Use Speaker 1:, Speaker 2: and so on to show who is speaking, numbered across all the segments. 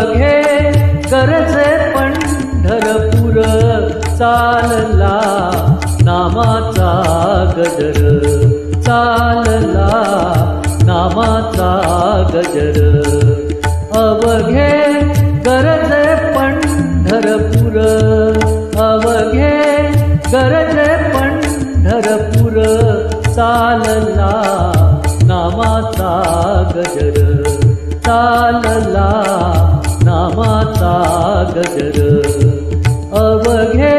Speaker 1: अवघे गरजे पंढरपूर, चालला नामाचा गजर, चालला नामाचा गजर. अवघे गरजे पंढरपूर, अवघे गरजे पंढरपूर, चालला नामाचा गजर, चालला नामाचा गजर. अवघे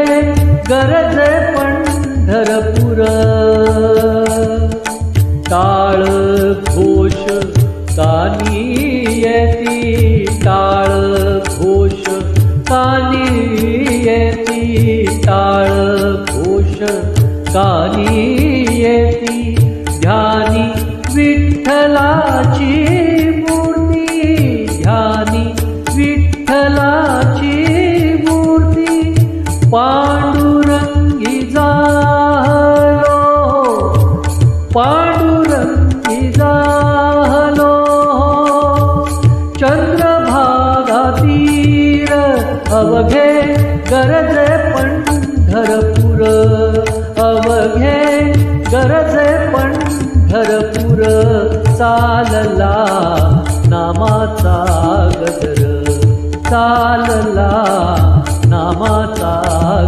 Speaker 1: गरजे पंढरपूर. टाळ घोष कानी येती, टाळ घोष कानी येती, टाळ घोष कानी येती. ध्यानी विठ्ठलाची मूर्ती, ध्यानी विठ्ठलाची मूर्ती. पांडुरंगी जाहलो, पांडुरंगी जाहलो. चंद्रभागा तीर अवघे गरजे पंढरपूर, अवघे गरजे पंढरपूर, चालला नामाचा गजर, चालला नामाचा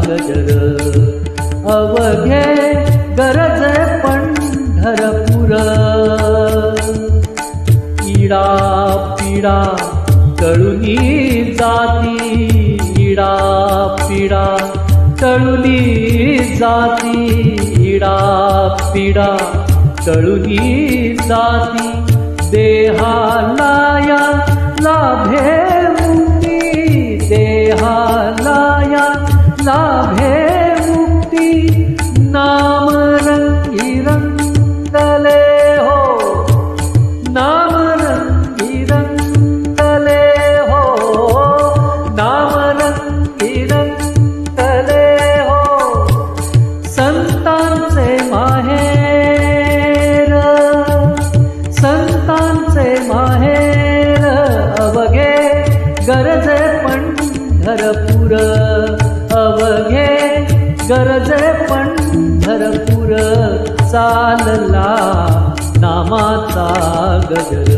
Speaker 1: गजर. अवघे गरजे पंढरपूर. इडा पिडा टळुनी जाती, इडा पिडा टळुनी जाती, इडा पिडा टळुनी जाती. देहाला या लाभे मुक्ती, देहाला या लाभे मुक्ती. नाम रंगी रंगले हो, नाम रंगी रंगले हो, नाम रंगी रंगले हो. संतांचे माहेर, संतांचे माहेर, अवघे गरजे पंढरपूर, अवघे गरजे पंढरपूर, चालला नामाचा गजर.